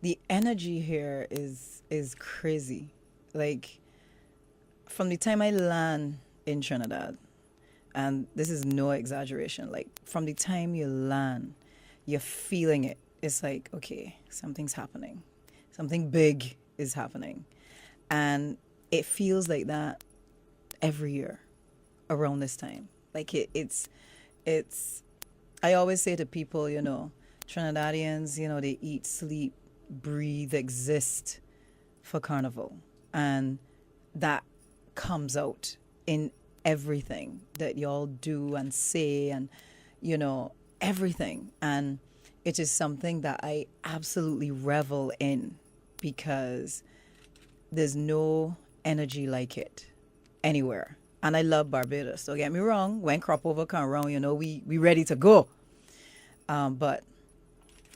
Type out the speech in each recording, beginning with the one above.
the energy here is crazy. Like from the time I land in Trinidad, and this is no exaggeration, like from the time you land, you're feeling it. It's like, okay, something's happening. Something big is happening. And it feels like that every year around this time. Like it's I always say to people, Trinidadians, they eat, sleep, breathe, exist for carnival. And that comes out in everything that y'all do and say and, everything. And it is something that I absolutely revel in because there's no energy like it anywhere. And I love Barbados. Don't get me wrong. When crop over come around, we ready to go. But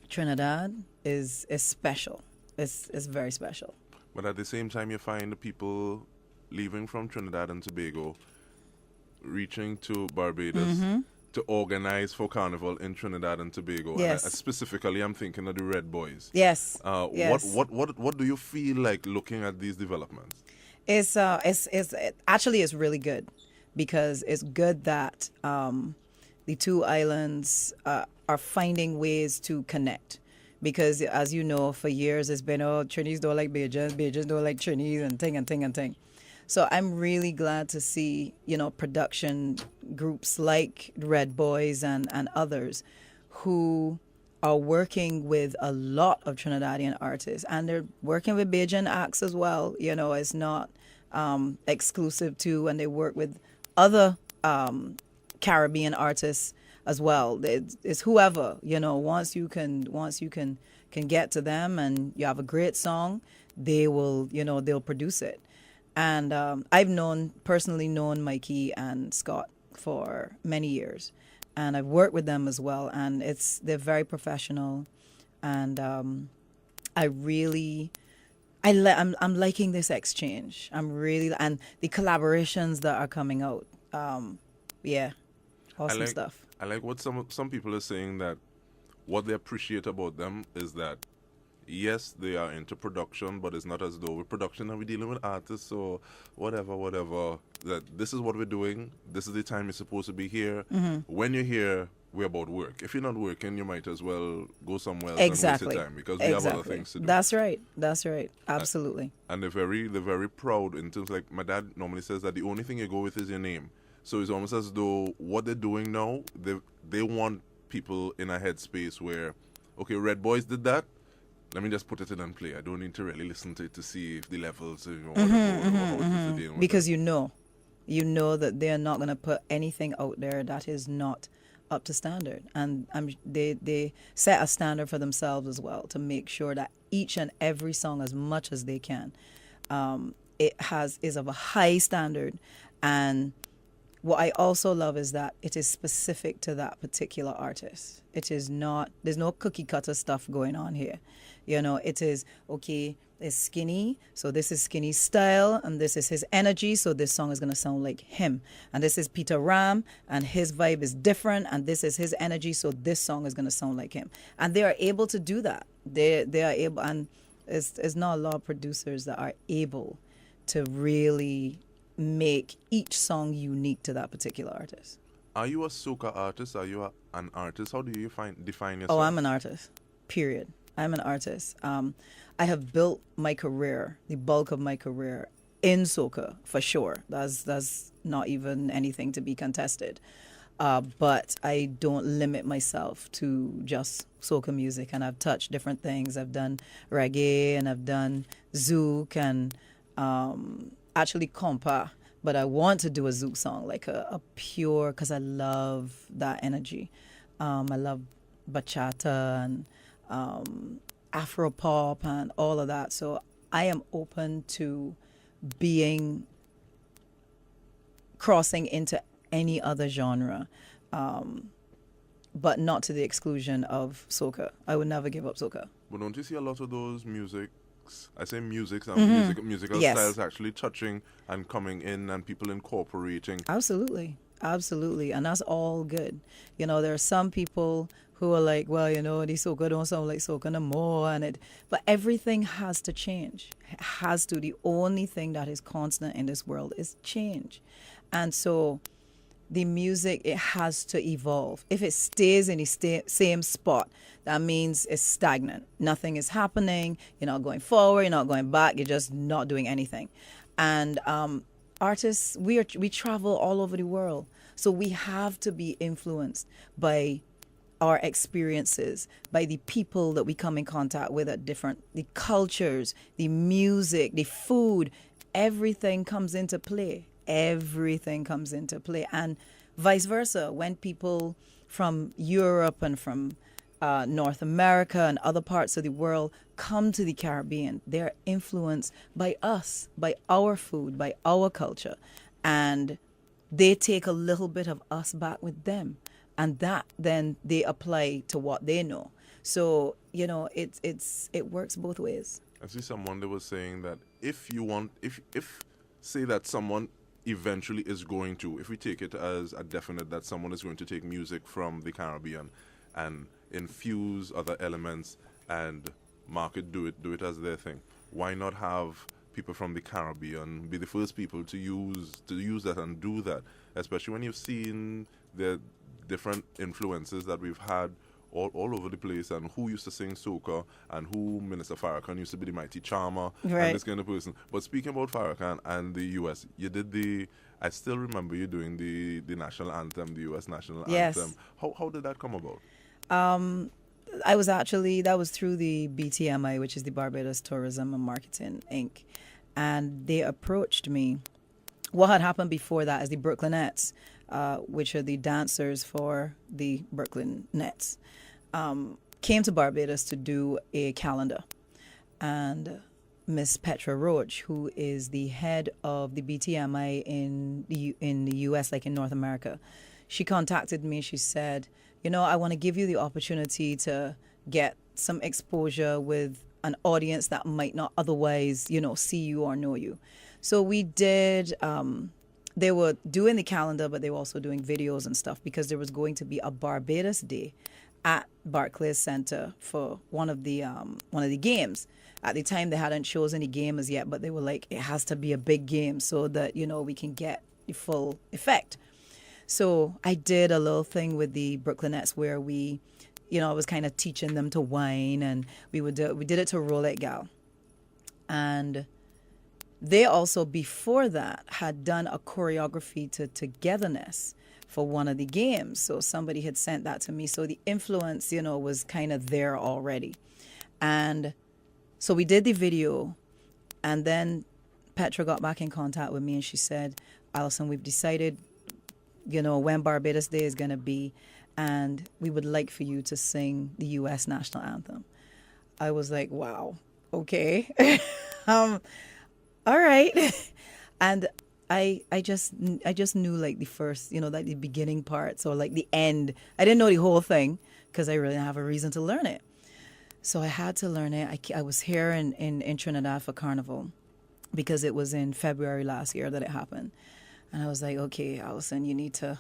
Trinidad is special. It's very special. But at the same time, you find the people leaving from Trinidad and Tobago, reaching to Barbados to organize for Carnival in Trinidad and Tobago. Yes. And specifically, I'm thinking of the Red Boys. Yes. Yes. What do you feel like looking at these developments? It's actually it's really good because it's good that the two islands are finding ways to connect. Because as you know, for years it's been, Trinis don't like Bajans, Bajans don't like Trinis and thing. So I'm really glad to see, production groups like Red Boys and others who are working with a lot of Trinidadian artists. And they're working with Bajan acts as well. It's not exclusive to, and they work with other Caribbean artists as well. It's whoever, once you can get to them and you have a great song, they will, they'll produce it. And I've personally known Mikey and Scott for many years, and I've worked with them as well. And they're very professional, and I'm liking this exchange. And the collaborations that are coming out. Awesome stuff. I like what some people are saying, that what they appreciate about them is that, yes, they are into production, but it's not as though with production and we're dealing with artists or whatever, that this is what we're doing. This is the time you're supposed to be here. When you're here, we're about work. If you're not working, you might as well go somewhere else and waste your time because we have other things to do. That's right. Absolutely. And they're very proud in terms, like my dad normally says that the only thing you go with is your name. So it's almost as though what they're doing now, they want people in a headspace where, okay, Red Boys did that. Let me just put it in and play. I don't need to really listen to it to see if the levels, because you know that they're not going to put anything out there that is not up to standard, and they set a standard for themselves as well to make sure that each and every song, as much as they can, is of a high standard. And what I also love is that it is specific to that particular artist. It is not, there's no cookie cutter stuff going on here. It is, okay, it's Skinny, so this is Skinny's style, and this is his energy, so this song is going to sound like him. And this is Peter Ram, and his vibe is different, and this is his energy, so this song is going to sound like him. And they are able to do that. They are able, and it's not a lot of producers that are able to really make each song unique to that particular artist. Are you a soca artist? Are you an artist? How do you define yourself? Oh, I'm an artist, period. I'm an artist. I have built my career, the bulk of my career, in soca, for sure. That's not even anything to be contested. But I don't limit myself to just soca music, and I've touched different things. I've done reggae, and I've done zouk, and actually compa, but I want to do a zouk song, like a pure, because I love that energy. I love bachata and Afro pop and all of that. So I am open to crossing into any other genre, but not to the exclusion of soca. I would never give up soca. But don't you see a lot of those musics, I say musical Yes. styles actually touching and coming in and people incorporating? Absolutely. And that's all good. There are some people who are like, well, the soca don't sound like soca no more, but everything has to change. It has to. The only thing that is constant in this world is change, and so the music, it has to evolve. If it stays in the same spot, that means it's stagnant. Nothing is happening. You're not going forward. You're not going back. You're just not doing anything. And artists, we travel all over the world, so we have to be influenced by our experiences, by the people that we come in contact with at the cultures, the music, the food. Everything comes into play. Everything comes into play, and vice versa. When people from Europe and from North America and other parts of the world come to the Caribbean, they're influenced by us, by our food, by our culture, and they take a little bit of us back with them, and that then they apply to what they know. So it works both ways. I see someone that was saying that if you want, if say that someone eventually is going to, if we take it as a definite that someone is going to take music from the Caribbean and infuse other elements and do it as their thing, why not have people from the Caribbean be the first people to use that and do that, especially when you've seen the different influences that we've had all over the place, and who used to sing soca, and who Minister Farrakhan used to be the mighty charmer, Right. and this kind of person. But speaking about Farrakhan and the US, you did I still remember you doing the national anthem, the US national Yes. anthem. How did that come about? That was through the BTMI, which is the Barbados Tourism and Marketing Inc. And they approached me. What had happened before that is the Brooklynettes, which are the dancers for the Brooklyn Nets, came to Barbados to do a calendar. And Miss Petra Roach, who is the head of the BTMI in the US, like in North America, she contacted me. She said, I want to give you the opportunity to get some exposure with an audience that might not otherwise, see you or know you. So we did. They were doing the calendar, but they were also doing videos and stuff, because there was going to be a Barbados Day at Barclays Center for one of the games. At the time, they hadn't chosen any game as yet, but they were like, it has to be a big game so that we can get the full effect. So I did a little thing with the Brooklynettes where we, I was kind of teaching them to whine, and we did it to Roulette Gal. And they also, before that, had done a choreography to Togetherness for one of the games. So somebody had sent that to me. So the influence, was kind of there already. And so we did the video, and then Petra got back in contact with me, and she said, Alison, we've decided, when Barbados Day is going to be, and we would like for you to sing the U.S. national anthem. I was like, wow, okay. All right. And I just knew like the first, like the beginning parts, or like the end. I didn't know the whole thing because I really didn't have a reason to learn it. So I had to learn it. I was here in Trinidad for Carnival, because it was in February last year that it happened. And I was like, okay, Alison, you need to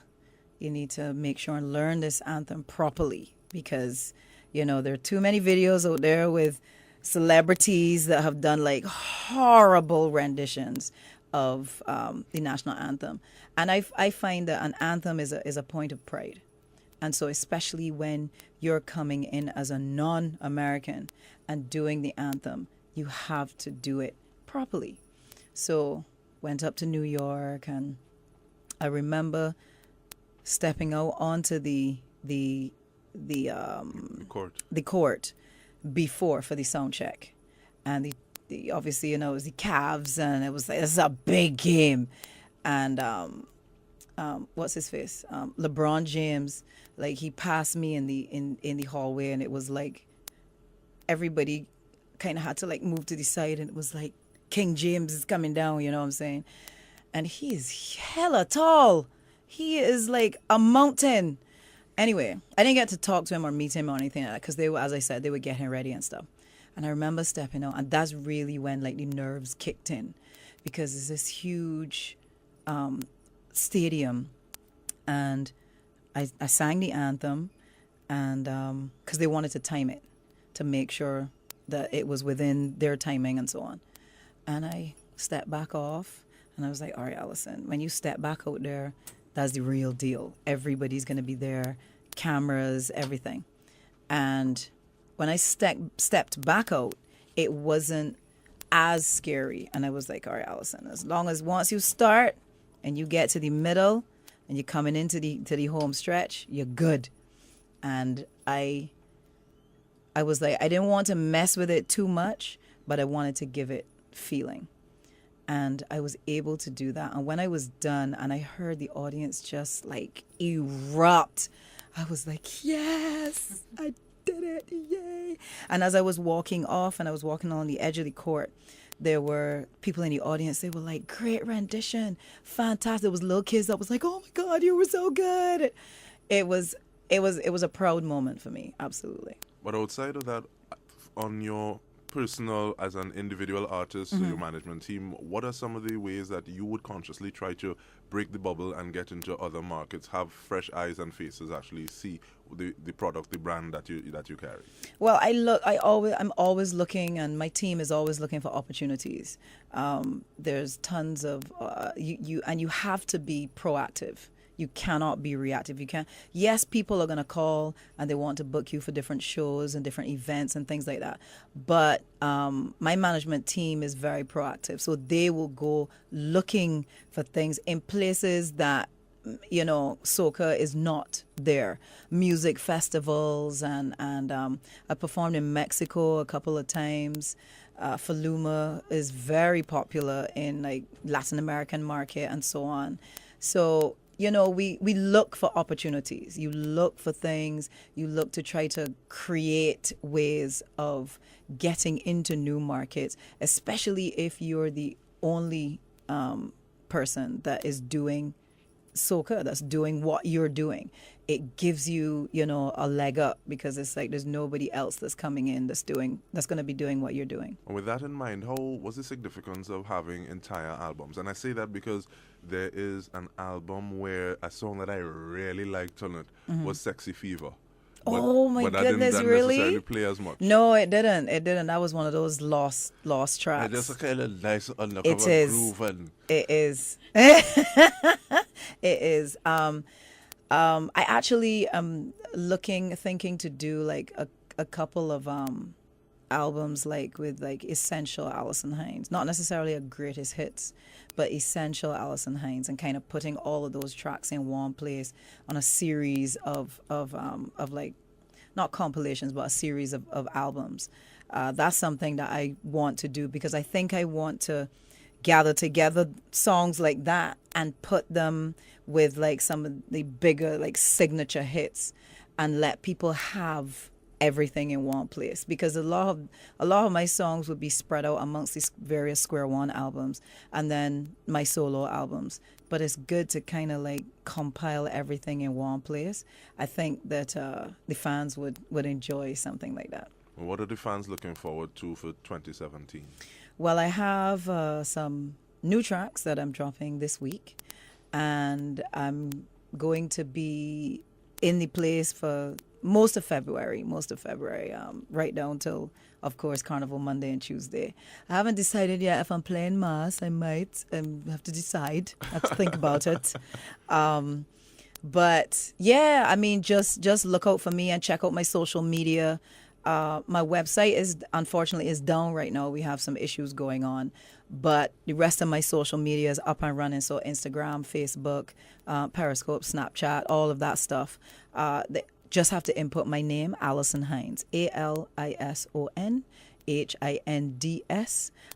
make sure and learn this anthem properly, because, there are too many videos out there with celebrities that have done like horrible renditions of the national anthem. And I find that an anthem is a point of pride. And so especially when you're coming in as a non-American and doing the anthem, you have to do it properly. So went up to New York, and I remember stepping out onto the court before for the sound check, and the obviously it was the Cavs, and it was like, this is a big game, and what's his face, LeBron James, like he passed me in the hallway, and it was like everybody kind of had to like move to the side, and it was like King James is coming down, you know what I'm saying? And he is hella tall. He is like a mountain. Anyway, I didn't get to talk to him or meet him or anything like that, because they were, as I said, they were getting ready and stuff. And I remember stepping out, and that's really when like the nerves kicked in, because it's this huge stadium, and I sang the anthem, and because they wanted to time it to make sure that it was within their timing and so on. And I stepped back off, and I was like, all right, Alison, when you step back out there, that's the real deal. Everybody's going to be there, cameras, everything. And when I stepped back out, it wasn't as scary. And I was like, all right, Alison, as long as once you start and you get to the middle and you're coming into the home stretch, you're good. And I was like, I didn't want to mess with it too much, but I wanted to give it feeling. And I was able to do that. And when I was done and I heard the audience just like erupt, I was like, yes, I did it, yay. And as I was walking off and I was walking on the edge of the court, there were people in the audience. They were like, great rendition, fantastic. There was little kids that was like, oh my God, you were so good. It was a proud moment for me, absolutely. But outside of that, on your personal, as an individual artist, your management team, what are some of the ways that you would consciously try to break the bubble and get into other markets, have fresh eyes and faces actually see the product, the brand that you carry? Well, I'm always looking, and my team is always looking for opportunities. There's tons of you have to be proactive. You cannot be reactive. Yes, people are going to call and they want to book you for different shows and different events and things like that. But my management team is very proactive. So they will go looking for things in places that, soca is not there. Music festivals and I performed in Mexico a couple of times. Faluma is very popular in like Latin American market and so on. So we look for opportunities. You look for things. You look to try to create ways of getting into new markets, especially if you're the only person that is doing soca, that's doing what you're doing. It gives you, a leg up because it's like there's nobody else that's coming in that's going to be doing what you're doing. And with that in mind, how was the significance of having entire albums? And I say that because there is an album where a song that I really liked on it was Sexy Fever. Oh my goodness, didn't really? necessarily play as much. No, it didn't. That was one of those lost tracks. It's just a kind of nice undercover groove. And It is. It is. I actually am thinking to do like a couple of albums like with like essential Alison Hinds, not necessarily a greatest hits, but essential Alison Hinds, and kind of putting all of those tracks in one place on a series of like, not compilations, but a series of albums. That's something that I want to do because I think I want to gather together songs like that and put them with like some of the bigger like signature hits and let people have everything in one place, because a lot of my songs would be spread out amongst these various Square One albums and then my solo albums, but it's good to kind of like compile everything in one place. I think that the fans would enjoy something like that. what are the fans looking forward to for 2017? Well, I have some new tracks that I'm dropping this week, and I'm going to be in the place for most of February, right down till, of course, Carnival Monday and Tuesday. I haven't decided yet if I'm playing Mass. I might have to decide. I have to think about it. But yeah, I mean, just look out for me and check out my social media. My website unfortunately is down right now. We have some issues going on, but the rest of my social media is up and running. So Instagram, Facebook, Periscope, Snapchat, all of that stuff. They just have to input my name, Alison Hinds, ALISONHINDS.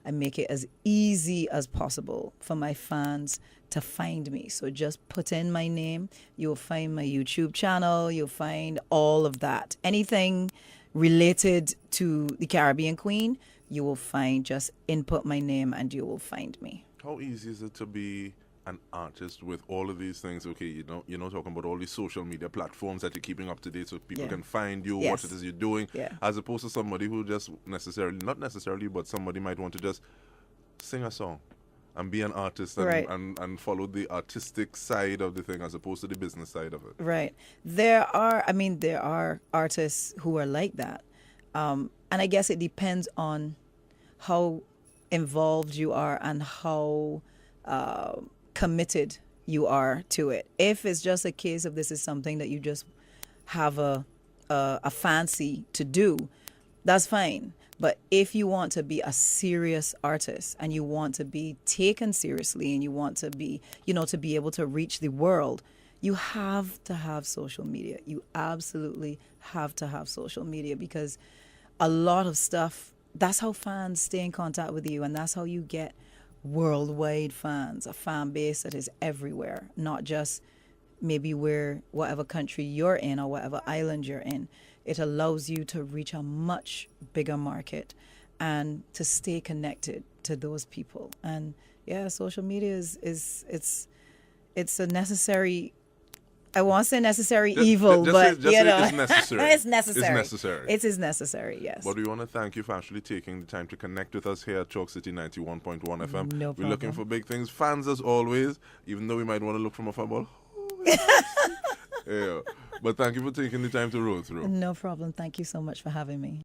I make it as easy as possible for my fans to find me. So just put in my name. You'll find my YouTube channel. You'll find all of that. Anything related to the Caribbean Queen, you will find. Just input my name and you will find me. How easy is it to be an artist with all of these things? Okay, you're not talking about all these social media platforms that you're keeping up to date so people can find you, what it is you're doing, as opposed to somebody who just not necessarily, but somebody might want to just sing a song. and be an artist Right. and follow the artistic side of the thing as opposed to the business side of it. Right. There are artists who are like that. And I guess it depends on how involved you are and how committed you are to it. If it's just a case of this is something that you just have a fancy to do, that's fine. But if you want to be a serious artist and you want to be taken seriously and you want to be, to be able to reach the world, you have to have social media. You absolutely have to have social media because a lot of stuff, that's how fans stay in contact with you, and that's how you get worldwide fans, a fan base that is everywhere, not just maybe whatever country you're in or whatever island you're in. It allows you to reach a much bigger market and to stay connected to those people. And yeah, social media it's a necessary, I won't say necessary evil, but it's necessary. it's necessary. It's necessary. It is necessary, yes. But we want to thank you for actually taking the time to connect with us here at Chalk City 91.1 FM. No We're looking problem. for big things. Fans as always, even though we might want to look from afar. But yeah. But thank you for taking the time to roll through. No problem. Thank you so much for having me.